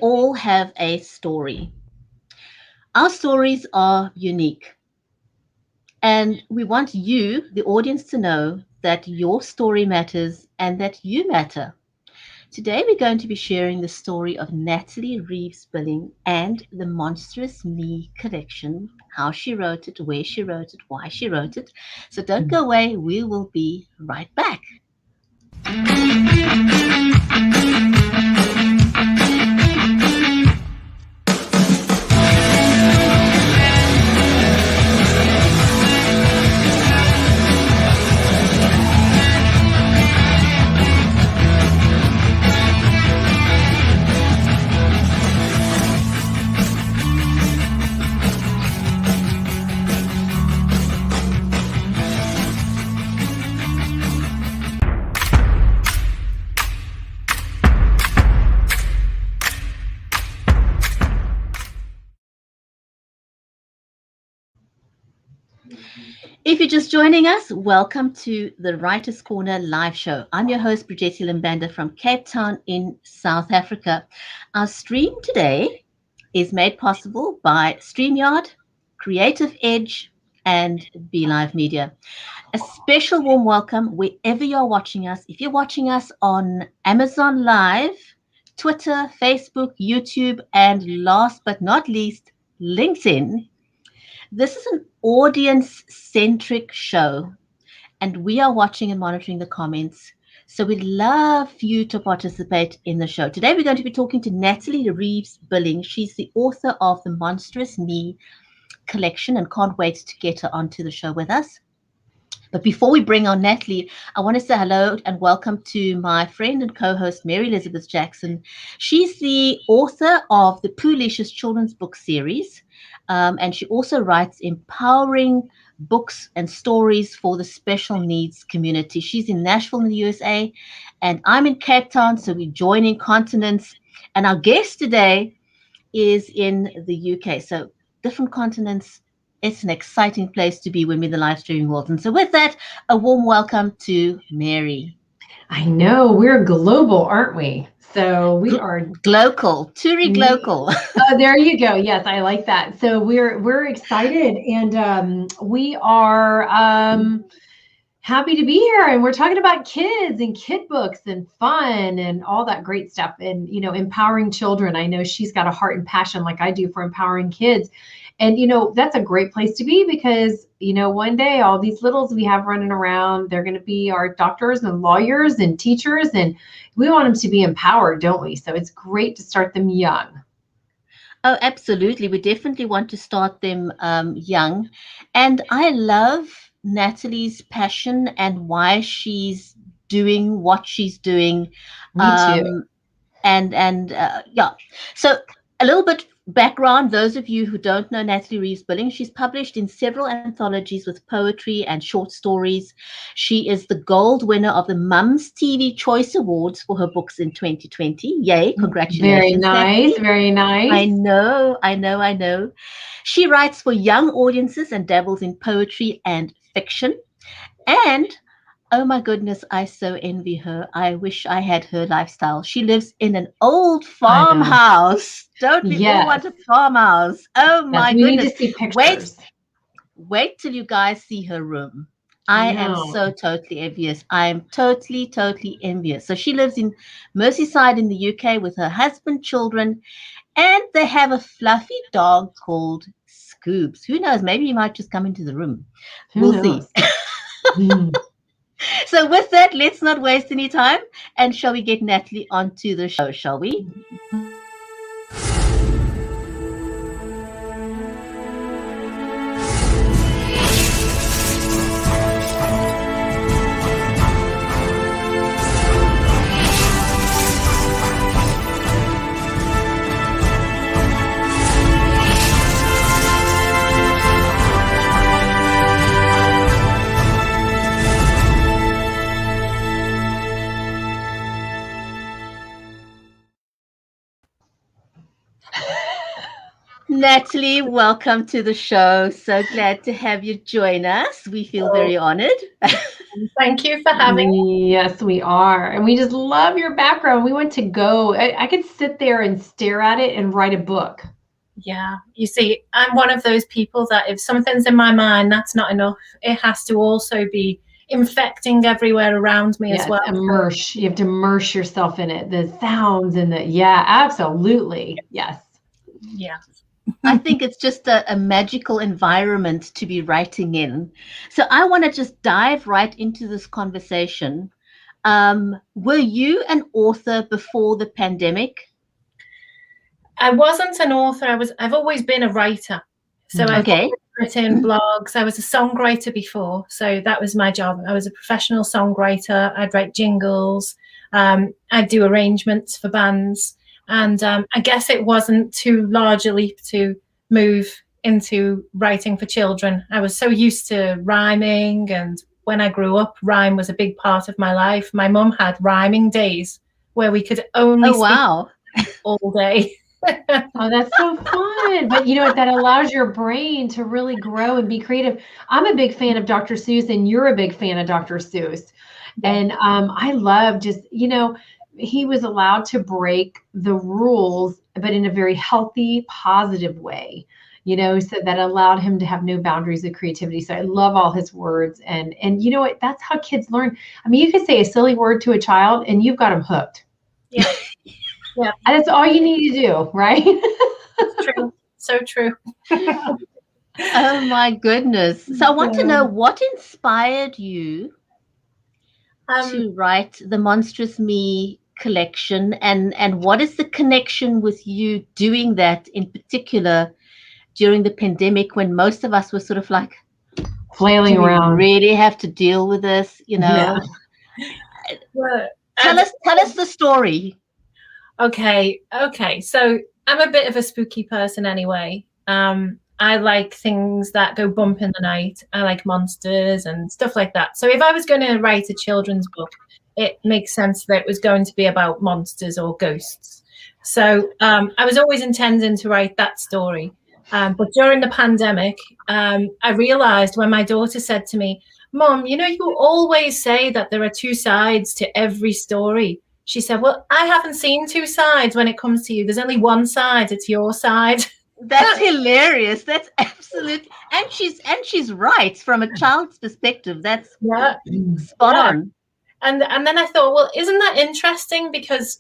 all have a story. Our stories are unique, and we want you, the audience, to know that your story matters and that you matter. Today, we're going to be sharing the story of Natalie Reeves Billing and the Monstrous Me collection, how she wrote it, where she wrote it, why she wrote it. So don't go away, we will be right back. If you're just joining us, welcome to the Writers Corner live show. I'm your host, Brigitte Limbanda from Cape Town in South Africa. Our stream today is made possible by StreamYard, Creative Edge, and BeLive Media. A special warm welcome wherever you're watching us. If you're watching us on Amazon Live, Twitter, Facebook, YouTube, and last but not least, LinkedIn, this is an audience-centric show, and we are watching and monitoring the comments. So we'd love you to participate in the show. Today we're going to be talking to Natalie Reeves Billing. She's the author of the Monstrous Me collection, and can't wait to get her onto the show with us. But before we bring on Natalie, I want to say hello and welcome to my friend and co-host, Mary Elizabeth Jackson. She's the author of the Poolicious children's book series, and she also writes empowering books and stories for the special needs community. She's in Nashville in the USA, and I'm in Cape Town, so we're joining continents. And our guest today is in the UK. So different continents. It's an exciting place to be when we're in the live streaming world. And so with that, a warm welcome to Mary. I know, we're global, aren't we? So we are global, Turi global. Oh, there you go. Yes, I like that. So we're excited, and we are happy to be here. And we're talking about kids and kid books and fun and all that great stuff, and empowering children. I know she's got a heart and passion like I do for empowering kids. And, that's a great place to be because, one day all these littles we have running around, they're going to be our doctors and lawyers and teachers, and we want them to be empowered, don't we? So it's great to start them young. Oh, absolutely. We definitely want to start them young. And I love Natalie's passion and why she's doing what she's doing. Me too. Yeah. So a little bit background, those of you who don't know Natalie Reeves Billing, she's published in several anthologies with poetry and short stories. She is the gold winner of the MumsTv Choice Awards for her books in 2020. Yay, congratulations. Very nice, Natalie. very nice. I know. She writes for young audiences and dabbles in poetry and fiction. And oh my goodness, I so envy her. I wish I had her lifestyle. She lives in an old farmhouse. Don't we all want a farmhouse? Oh my goodness. We need to see pictures. Wait till you guys see her room. I am so totally envious. I am totally envious. So she lives in Merseyside in the UK with her husband, children, and they have a fluffy dog called Scoobs. Who knows? Maybe he might just come into the room. We'll see. So with that, let's not waste any time. And shall we get Natalie onto the show, shall we? Natalie, welcome to the show. So glad to have you join us. We feel Oh, very honored. thank you for having me. Yes, we are. And we just love your background. We want to go. I could sit there and stare at it and write a book. Yeah, you see, I'm one of those people that if something's in my mind, that's not enough. It has to also be infecting everywhere around me as Yes, well. immerse. You have to immerse yourself in it. The sounds and yeah, absolutely. Yes. Yeah. I think it's just a magical environment to be writing in. So I want to just dive right into this conversation. Were you an author before the pandemic? I wasn't an author. I've always been a writer. So I've Okay. written blogs. I was a songwriter before. So that was my job. I was a professional songwriter. I'd write jingles. I'd do arrangements for bands. And I guess it wasn't too large a leap to move into writing for children. I was so used to rhyming. And when I grew up, rhyme was a big part of my life. My mum had rhyming days where we could only Oh, wow. speak all day. Oh, that's so fun. But you know what? That allows your brain to really grow and be creative. I'm a big fan of Dr. Seuss, and you're a big fan of Dr. Seuss. Yeah. And I love just, he was allowed to break the rules, but in a very healthy, positive way, so that allowed him to have no boundaries of creativity. So I love all his words. And you know what? That's how kids learn. I mean, you could say a silly word to a child and you've got them hooked. Yeah. Yeah. And that's all you need to do, right? It's true. So true. Oh, my goodness. So I want to know what inspired you to write the Monstrous Me collection, and what is the connection with you doing that in particular during the pandemic when most of us were sort of like flailing do we around. really have to deal with this, Yeah. Tell us the story. Okay. So I'm a bit of a spooky person anyway. I like things that go bump in the night. I like monsters and stuff like that. So if I was going to write a children's book, it makes sense that it was going to be about monsters or ghosts. So I was always intending to write that story. But during the pandemic, I realized when my daughter said to me, "Mom, you always say that there are two sides to every story." She said, "Well, I haven't seen two sides when it comes to you. There's only one side. It's your side." That's hilarious. That's absolute, and she's right from a child's perspective. That's spot on. And then I thought, well, isn't that interesting? Because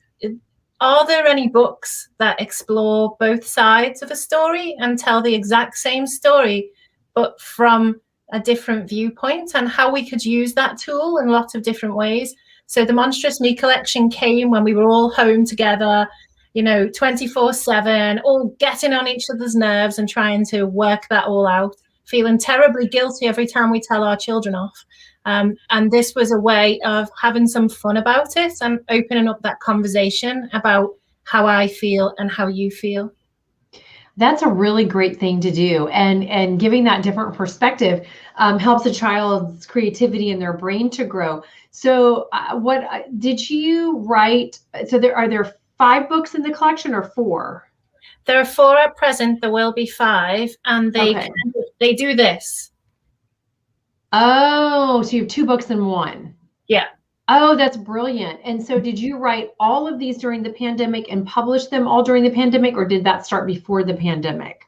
are there any books that explore both sides of a story and tell the exact same story, but from a different viewpoint, and how we could use that tool in lots of different ways? So the Monstrous Me collection came when we were all home together, 24/7, all getting on each other's nerves and trying to work that all out, feeling terribly guilty every time we tell our children off. And this was a way of having some fun about it and opening up that conversation about how I feel and how you feel. That's a really great thing to do. And giving that different perspective helps a child's creativity and their brain to grow. So what did you write? So are there 5 books in the collection or 4? There are 4 at present. There will be 5. And they do this. Oh, so you have 2 books in one. Yeah. Oh, that's brilliant. And so did you write all of these during the pandemic and publish them all during the pandemic, or did that start before the pandemic?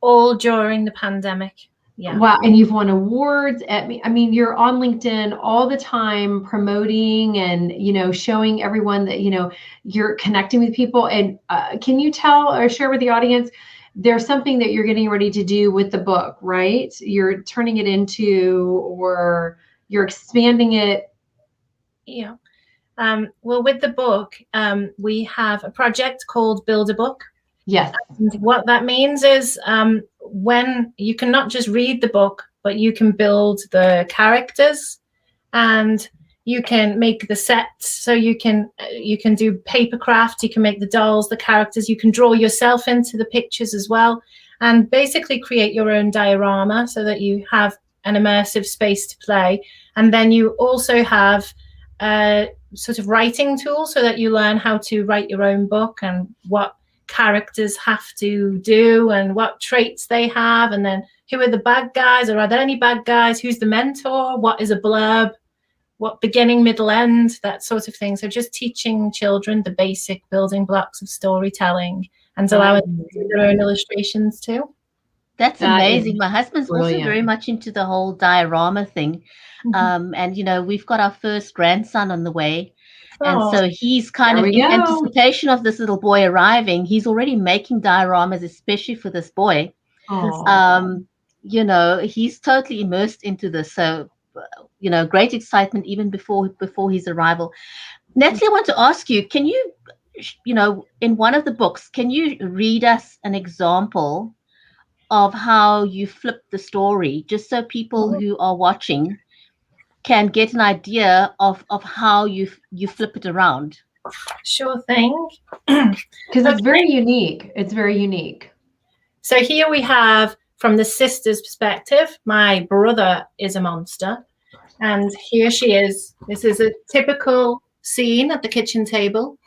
All during the pandemic. Yeah. Wow. And you've won awards. I mean, you're on LinkedIn all the time promoting and, showing everyone that, you're connecting with people. And can you tell or share with the audience, there's something that you're getting ready to do with the book, right? You're turning it into, or you're expanding it. Yeah. Well, with the book, we have a project called Build a Book. Yes. And what that means is when you can not just read the book, but you can build the characters and you can make the sets. So you can do paper craft, you can make the dolls, the characters, you can draw yourself into the pictures as well, and basically create your own diorama so that you have an immersive space to play. And then you also have a sort of writing tool so that you learn how to write your own book and what characters have to do and what traits they have, and then who are the bad guys, or are there any bad guys, who's the mentor, what is a blurb, what beginning, middle, end, that sort of thing. So just teaching children the basic building blocks of storytelling and allowing them to do their own illustrations too. That's amazing. My husband's brilliant. also very much into the whole diorama thing. And, you know, we've got our first grandson on the way. And so he's kind of in anticipation of this little boy arriving. He's already making dioramas, especially for this boy. You know, he's totally immersed into this. So, you know, great excitement even before his arrival. Natalie, I want to ask you, can you, you know, in one of the books, can you read us an example of how you flip the story, just so people who are watching can get an idea of how you flip it around? Sure thing. Because it's very unique. It's very unique. So here we have, from the sister's perspective, my brother is a monster. And here she is. This is a typical scene at the kitchen table.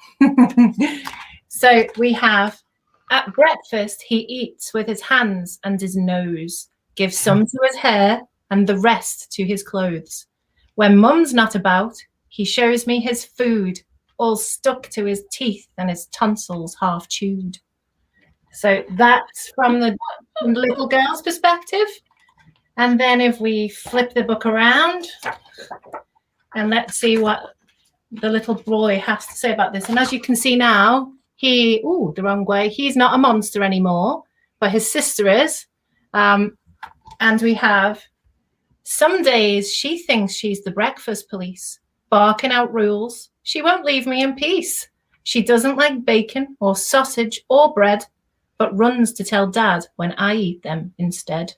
So we have, at breakfast, he eats with his hands and his nose, gives some to his hair and the rest to his clothes. When Mum's not about, he shows me his food, all stuck to his teeth and his tonsils half chewed. So that's from the little girl's perspective. And then if we flip the book around, and let's see what the little boy has to say about this. And as you can see now, the wrong way. He's not a monster anymore, but his sister is. And we have, some days she thinks she's the breakfast police, barking out rules. She won't leave me in peace. She doesn't like bacon or sausage or bread, but runs to tell Dad when I eat them instead.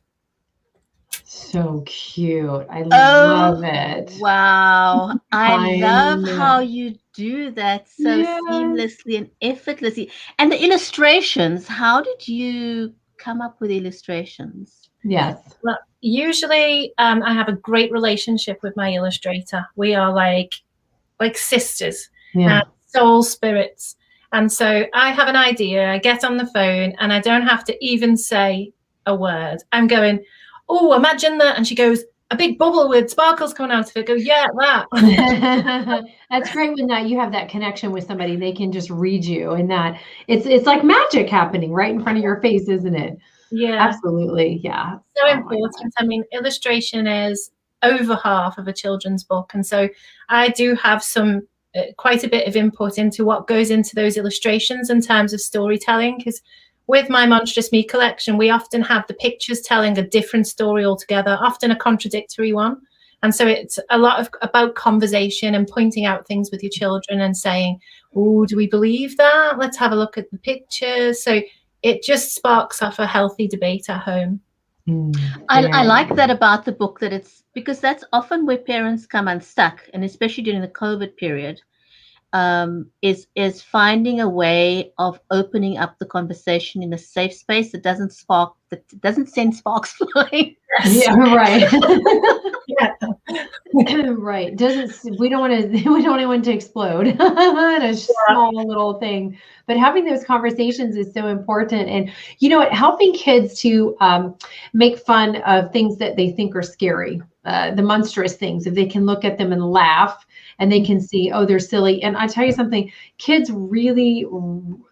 So cute. I love it. Wow. I love how you do that so seamlessly and effortlessly. And the illustrations, how did you come up with illustrations? Yes. Well, usually I have a great relationship with my illustrator. We are like sisters, soul spirits. And so I have an idea, I get on the phone, and I don't have to even say a word. I'm going, oh, imagine that. And she goes, a big bubble with sparkles coming out of it. I go, yeah, that. That's great when you have that connection with somebody. They can just read you, and that it's like magic happening right in front of your face, isn't it? Yeah. Absolutely. Yeah. So important. I mean, illustration is over half of a children's book. And so I do have some quite a bit of input into what goes into those illustrations in terms of storytelling, because with my Monstrous Me collection, we often have the pictures telling a different story altogether, often a contradictory one. And so it's a lot about conversation and pointing out things with your children and saying, oh, do we believe that? Let's have a look at the pictures. So it just sparks off a healthy debate at home. I like that about the book, that it's because that's often where parents come unstuck, and especially during the COVID period, is finding a way of opening up the conversation in a safe space that doesn't send sparks flying. Yeah, right. Right. We don't want anyone to explode in a small little thing. But having those conversations is so important. And you know what, helping kids to make fun of things that they think are scary, the monstrous things, if they can look at them and laugh, and they can see, oh, they're silly. And I tell you something, kids really,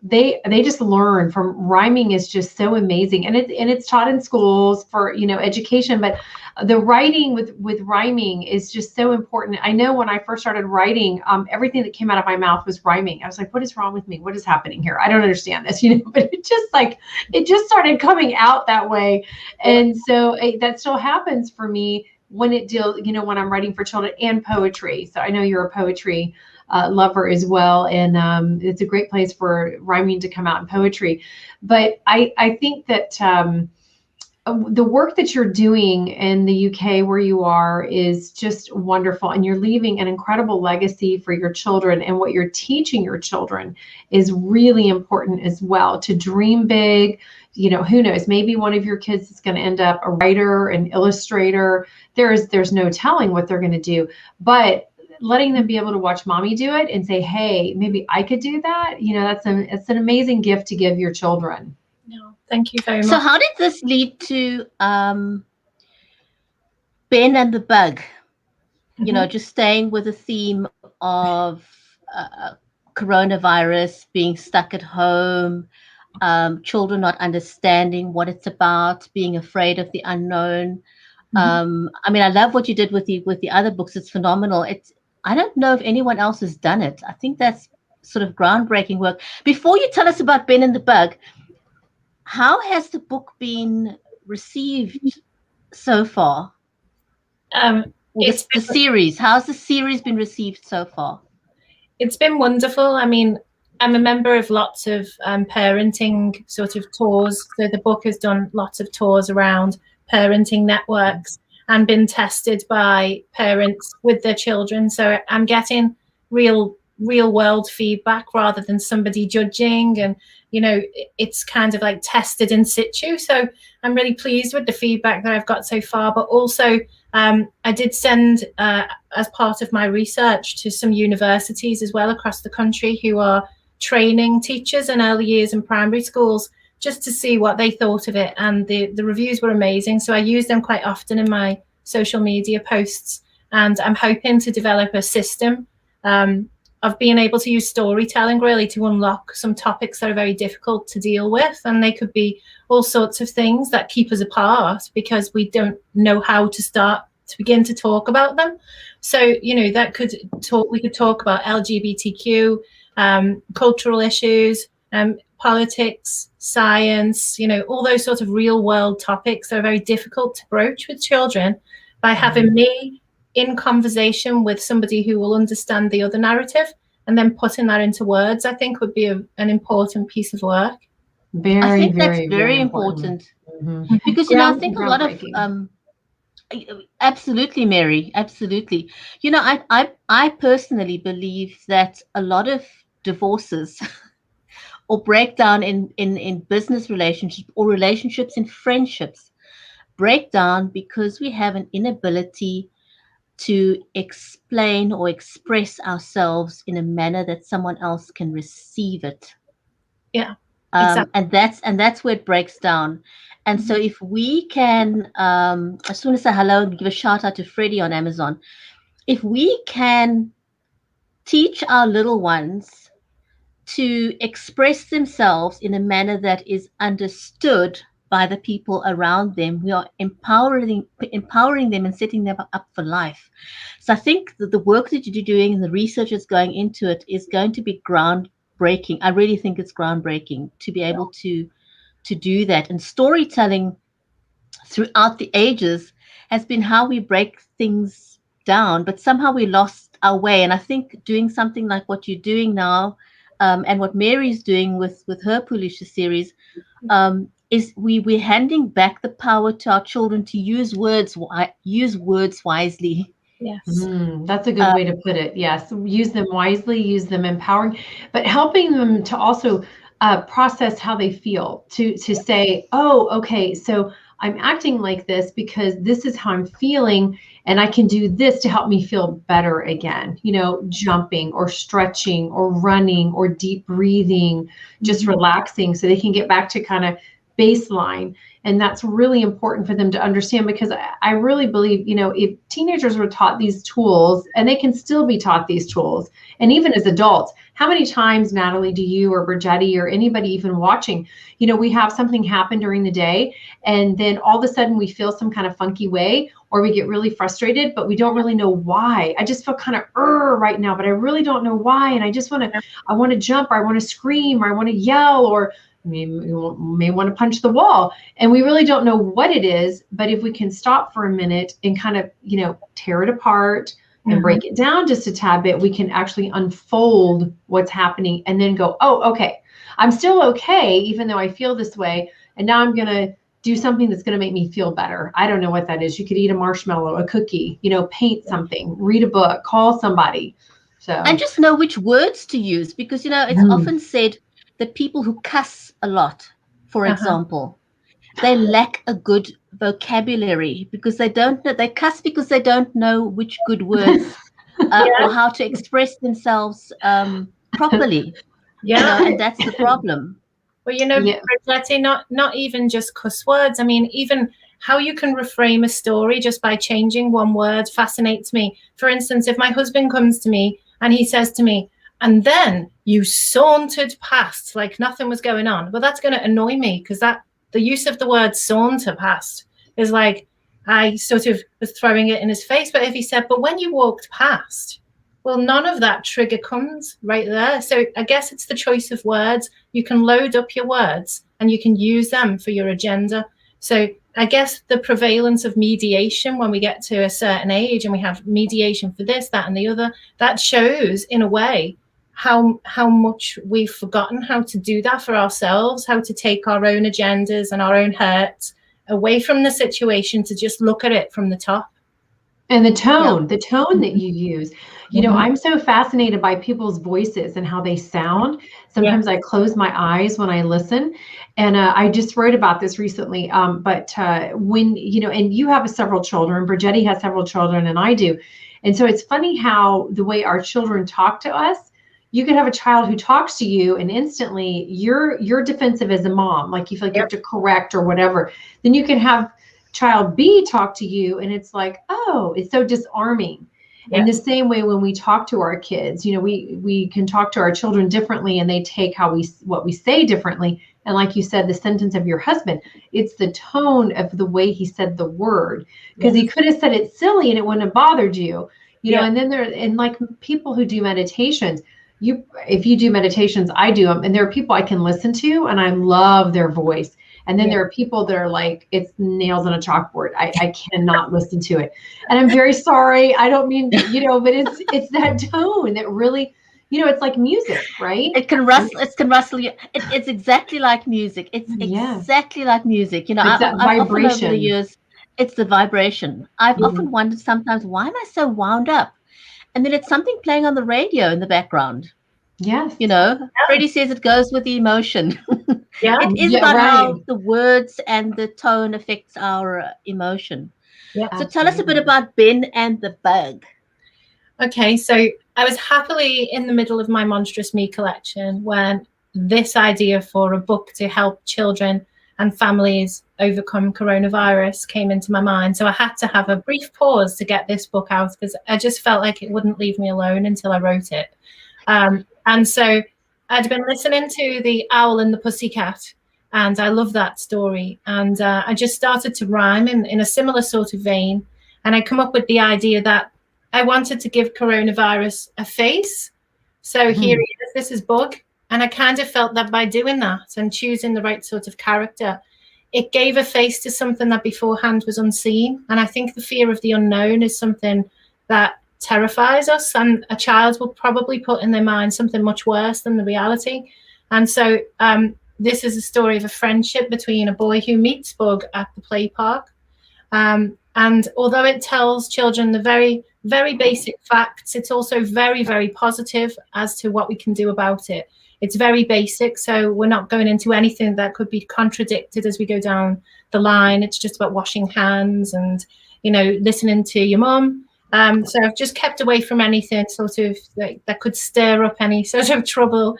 they just learn from rhyming is just so amazing. And it's taught in schools for, education, but the writing with rhyming is just so important. I know when I first started writing, everything that came out of my mouth was rhyming. I was like, what is wrong with me? What is happening here? I don't understand this, but it just started coming out that way. And so that still happens for me when it deals, when I'm writing for children and poetry. So I know you're a poetry lover as well. And it's a great place for rhyming to come out in poetry. But I think that the work that you're doing in the UK where you are is just wonderful. And you're leaving an incredible legacy for your children. And what you're teaching your children is really important as well, to dream big. Who knows, maybe one of your kids is going to end up a writer, an illustrator. There's no telling what they're going to do. But letting them be able to watch mommy do it and say, hey, maybe I could do that. It's an amazing gift to give your children. No, thank you very much. So how did this lead to Ben and the Bug? Just staying with the theme of coronavirus, being stuck at home, children not understanding what it's about, being afraid of the unknown. I mean, I love what you did with the other books. It's phenomenal. I don't know if anyone else has done it. I think that's sort of groundbreaking work. Before you tell us about Ben and the Bug, how has the book been received so far? It's the series. How's the series been received so far? It's been wonderful. I mean, I'm a member of lots of parenting sort of tours. So the book has done lots of tours around parenting networks and been tested by parents with their children. So I'm getting real world feedback rather than somebody judging, and it's kind of like tested in situ. So I'm really pleased with the feedback that I've got so far. But also I did send as part of my research to some universities as well across the country who are training teachers in early years and primary schools, just to see what they thought of it. And the reviews were amazing. So I use them quite often in my social media posts. And I'm hoping to develop a system of being able to use storytelling really to unlock some topics that are very difficult to deal with. And they could be all sorts of things that keep us apart because we don't know how to start to begin to talk about them. So, we could talk about LGBTQ, cultural issues, politics, science, all those sorts of real world topics that are very difficult to broach with children. By having me in conversation with somebody who will understand the other narrative and then putting that into words, I think would be an important piece of work. I think that's very important. Because, I think a lot of, absolutely, Mary, absolutely. I personally believe that a lot of divorces or breakdown in business relationships or relationships in friendships break down because we have an inability to explain or express ourselves in a manner that someone else can receive it. Yeah, exactly. And that's where it breaks down. And so if we can, I just want to say hello and give a shout out to Freddie on Amazon. If we can teach our little ones to express themselves in a manner that is understood by the people around them, we are empowering them and setting them up for life. So I think that the work that you're doing and the research that's going into it is going to be groundbreaking. I really think it's groundbreaking to be able to do that. And storytelling throughout the ages has been how we break things down, but somehow we lost our way. And I think doing something like what you're doing now, and what Mary's doing with her Pulisha series, is we're handing back the power to our children to use words wisely. Yes. That's a good way to put it. Yes. Use them wisely, use them empowering, but helping them to also process how they feel, to say, oh, okay, so I'm acting like this because this is how I'm feeling, and I can do this to help me feel better again. Jumping or stretching or running or deep breathing, just relaxing so they can get back to kind of baseline. And that's really important for them to understand, because I really believe, if teenagers were taught these tools, and they can still be taught these tools, and even as adults, how many times, Natalie, do you or Brigetti or anybody even watching, we have something happen during the day, and then all of a sudden we feel some kind of funky way, or we get really frustrated, but we don't really know why. I just feel kind of right now, but I really don't know why. And I want to jump, or I want to scream, or I want to yell, or you may want to punch the wall, and we really don't know what it is. But if we can stop for a minute and kind of, tear it apart and break it down just a tad bit, we can actually unfold what's happening and then go, oh, okay, I'm still okay, even though I feel this way. And now I'm going to do something that's going to make me feel better. I don't know what that is. You could eat a marshmallow, a cookie, paint something, read a book, call somebody. And just know which words to use, because, it's often said that people who cuss a lot, for example, they lack a good vocabulary because they cuss because they don't know which good words or how to express themselves properly. Yeah. And that's the problem. Well, you know, Yeah. Letty, not even just cuss words. I mean, even how you can reframe a story just by changing one word fascinates me. For instance, if my husband comes to me and he says to me, and then you sauntered past like nothing was going on. Well, that's going to annoy me because the use of the word saunter past is like I sort of was throwing it in his face. But if he said, but when you walked past, well, none of that trigger comes right there. So I guess it's the choice of words. You can load up your words and you can use them for your agenda. So I guess the prevalence of mediation when we get to a certain age and we have mediation for this, that, and the other, that shows in a way how much we've forgotten how to do that for ourselves, how to take our own agendas and our own hurts away from the situation to just look at it from the top. And the tone that you use. You know, I'm so fascinated by people's voices and how they sound. Sometimes I close my eyes when I listen. And I just wrote about this recently. But when, you know, and you have several children, Brigetti has several children, and I do. And so it's funny how the way our children talk to us, you could have a child who talks to you and instantly you're defensive as a mom, like you feel like you have to correct or whatever. Then you can have child B talk to you and it's like, oh, it's so disarming. In the same way, when we talk to our kids, you know, we can talk to our children differently and they take what we say differently. And like you said, the sentence of your husband, it's the tone of the way he said the word, because he could have said it silly and it wouldn't have bothered you, you know. And then and like people who do meditations, if you do meditations, I do them, and there are people I can listen to and I love their voice. And then there are people that are like, it's nails on a chalkboard. I cannot listen to it. And I'm very sorry. I don't mean, you know, but it's that tone that really, you know, it's like music, right? It can rustle. It's exactly like music. It's exactly like music. You know, It's that I've often vibration. over the years, it's the vibration. I've often wondered sometimes, why am I so wound up? And then it's something playing on the radio in the background. Yes. You know, Freddie says it goes with the emotion. It is Yeah, about right. how the words and the tone affects our emotion. So tell us a bit about Ben and the Bug. Okay, so I was happily in the middle of my Monstrous Me collection when this idea for a book to help children and families overcome coronavirus came into my mind. So I had to have a brief pause to get this book out because I just felt like it wouldn't leave me alone until I wrote it. And so I'd been listening to The Owl and the Pussycat, and I love that story. And I just started to rhyme in a similar sort of vein. And I come up with the idea that I wanted to give coronavirus a face. So here he is, this is Bug. And I kind of felt that by doing that and choosing the right sort of character, it gave a face to something that beforehand was unseen. And I think the fear of the unknown is something that terrifies us, and a child will probably put in their mind something much worse than the reality. And so this is a story of a friendship between a boy who meets Bug at the play park. And although it tells children the very, very basic facts, it's also very, very positive as to what we can do about it. It's very basic, so we're not going into anything that could be contradicted as we go down the line. It's just about washing hands and, you know, listening to your mum. So I've just kept away from anything sort of that could stir up any sort of trouble,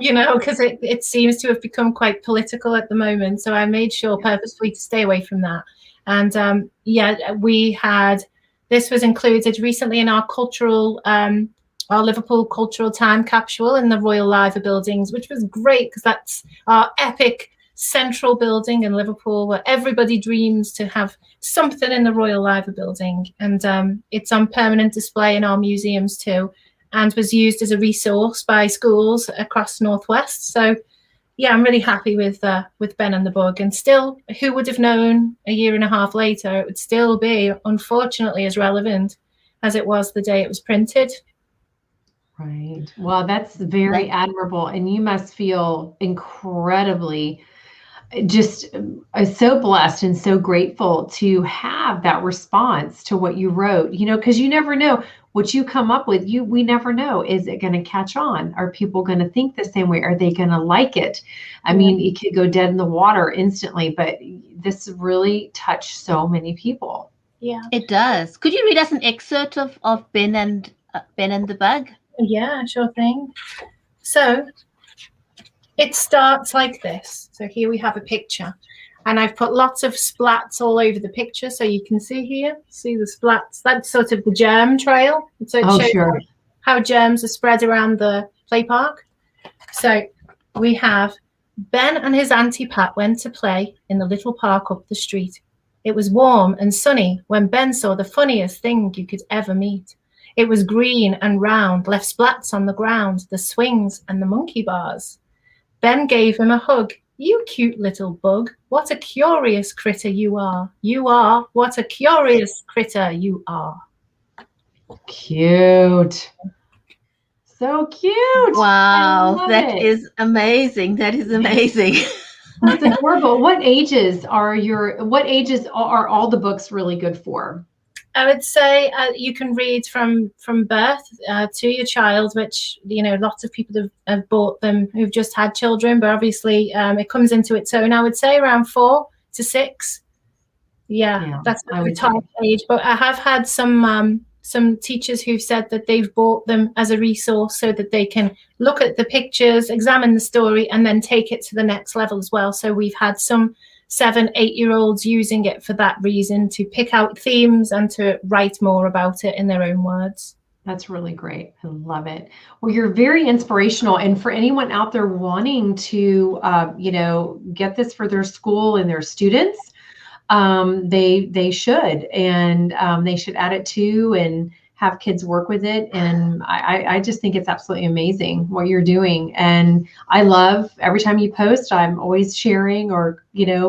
you know, because it seems to have become quite political at the moment. So I made sure purposefully to stay away from that. And this was included recently in our Liverpool cultural time capsule in the Royal Liver buildings, which was great because that's our epic central building in Liverpool where everybody dreams to have something in the Royal Liver building. And it's on permanent display in our museums too, and was used as a resource by schools across Northwest. So yeah, I'm really happy with Ben and the Bug. And still, who would have known a year and a half later, it would still be, unfortunately, as relevant as it was the day it was printed. Right. Well, that's very admirable. And you must feel incredibly just so blessed and so grateful to have that response to what you wrote, you know, because you never know what you come up with. We never know. Is it going to catch on? Are people going to think the same way? Are they going to like it? I mean, it could go dead in the water instantly, but this really touched so many people. Yeah. It does. Could you read us an excerpt of Ben and the Bug? Yeah, sure thing. So it starts like this. So here we have a picture, and I've put lots of splats all over the picture, so you can see here. See the splats? That's sort of the germ trail. So it shows sure. how germs are spread around the play park. So we have Ben and his Auntie Pat went to play in the little park up the street. It was warm and sunny when Ben saw the funniest thing you could ever meet. It was green and round, left splats on the ground, the swings and the monkey bars. Ben gave him a hug. You cute little bug, what a curious critter you are. You are, what a curious critter you are. Cute. So cute. Wow, that is amazing. That is amazing. That's adorable. What ages are all the books really good for? I would say you can read from birth to your child, which, you know, lots of people have bought them who've just had children, but obviously it comes into its own, I would say, around 4 to 6. Yeah, that's the top age. But I have had some teachers who've said that they've bought them as a resource so that they can look at the pictures, examine the story, and then take it to the next level as well. So we've had some 7, 8-year-olds using it for that reason, to pick out themes and to write more about it in their own words. That's really great. I love it. Well, you're very inspirational. And for anyone out there wanting to, get this for their school and their students, they should, and they should add it to and have kids work with it. And I just think it's absolutely amazing what you're doing. And I love every time you post, I'm always sharing or,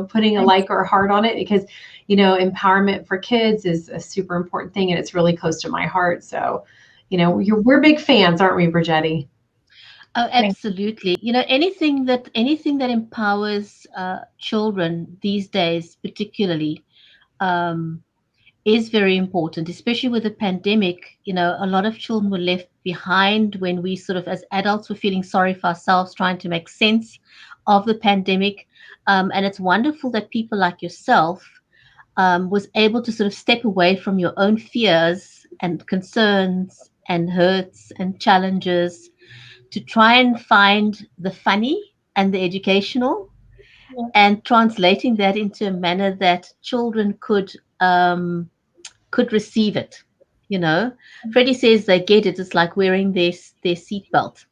putting a like or a heart on it, because, empowerment for kids is a super important thing. And it's really close to my heart. So, we're big fans, aren't we, Brigetti? Oh, absolutely. Anything that empowers children these days, particularly, is very important, especially with the pandemic. A lot of children were left behind when we sort of, as adults, were feeling sorry for ourselves, trying to make sense of the pandemic. And it's wonderful that people like yourself was able to sort of step away from your own fears and concerns and hurts and challenges to try and find the funny and the educational, and translating that into a manner that children could receive it. Freddie says they get it. It's like wearing their seatbelt.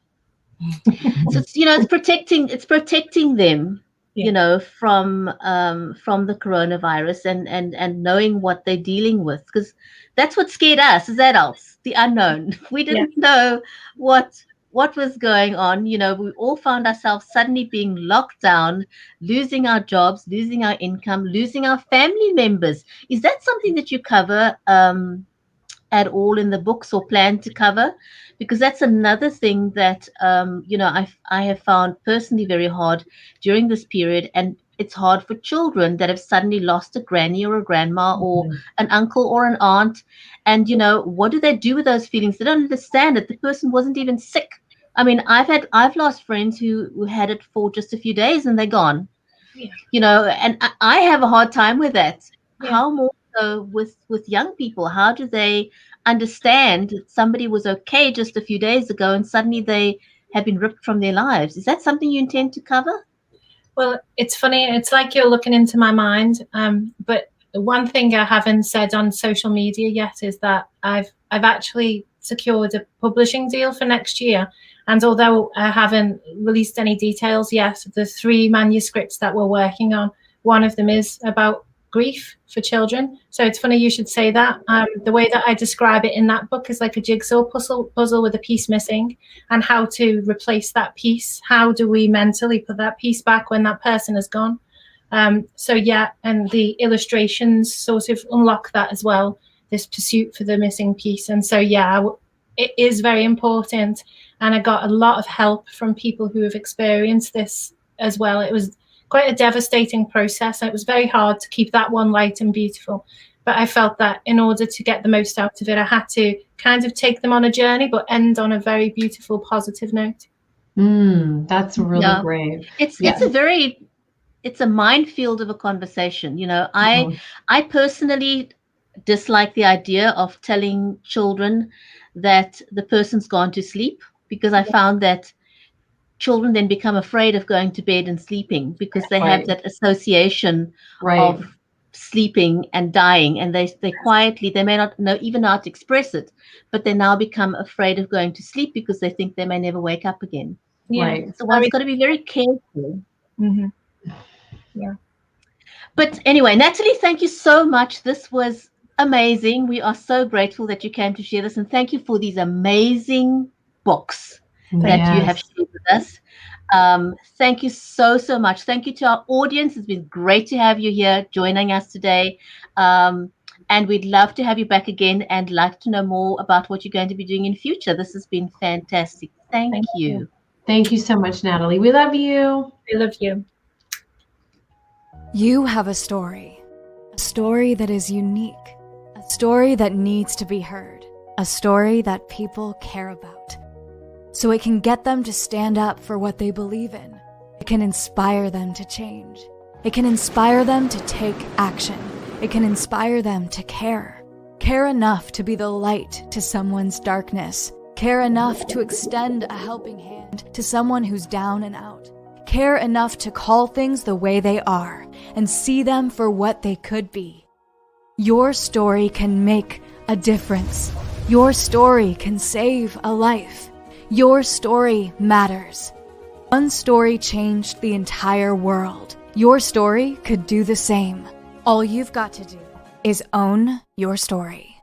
So it's protecting them, from the coronavirus, and knowing what they're dealing with, because that's what scared us as adults, the unknown. We didn't know what was going on. We all found ourselves suddenly being locked down, losing our jobs, losing our income, losing our family members. Is that something that you cover at all in the books, or plan to cover? Because that's another thing that I have found personally very hard during this period. And it's hard for children that have suddenly lost a granny or a grandma or an uncle or an aunt. And what do they do with those feelings? They don't understand that the person wasn't even sick. I mean, I've lost friends who had it for just a few days and they're gone. And I have a hard time with that. How more so with young people? How do they understand that somebody was okay just a few days ago and suddenly they have been ripped from their lives? Is that something you intend to cover? Well, it's funny. It's like you're looking into my mind. But one thing I haven't said on social media yet is that I've actually secured a publishing deal for next year. And although I haven't released any details yet, the 3 manuscripts that we're working on, one of them is about grief for children. So it's funny you should say that. The way that I describe it in that book is like a jigsaw puzzle with a piece missing, and how to replace that piece. How do we mentally put that piece back when that person is gone? And the illustrations sort of unlock that as well, this pursuit for the missing piece. And so, it is very important. And I got a lot of help from people who have experienced this as well. It was quite a devastating process. It was very hard to keep that one light and beautiful. But I felt that in order to get the most out of it, I had to kind of take them on a journey, but end on a very beautiful, positive note. That's really great. It's a minefield of a conversation. I personally dislike the idea of telling children that the person's gone to sleep, because I found that children then become afraid of going to bed and sleeping because they have Right. that association Right. of sleeping and dying, and they quietly, they may not know even how to express it, but they now become afraid of going to sleep because they think they may never wake up again. Yeah. Right. So one's got to be very careful. Mhm. Yeah. But anyway, Natalie, thank you so much. This was amazing. We are so grateful that you came to share this, and thank you for these amazing books that you have Yes. shared with us. Thank you so much. Thank you to our audience. It's been great to have you here joining us today. And we'd love to have you back again and like to know more about what you're going to be doing in future. This has been fantastic. Thank Thank you. you. Thank you so much, Natalie. We love you. We love you. You have a story that is unique, a story that needs to be heard, a story that people care about. So it can get them to stand up for what they believe in. It can inspire them to change. It can inspire them to take action. It can inspire them to care. Care enough to be the light to someone's darkness. Care enough to extend a helping hand to someone who's down and out. Care enough to call things the way they are and see them for what they could be. Your story can make a difference. Your story can save a life. Your story matters. One story changed the entire world. Your story could do the same. All you've got to do is own your story.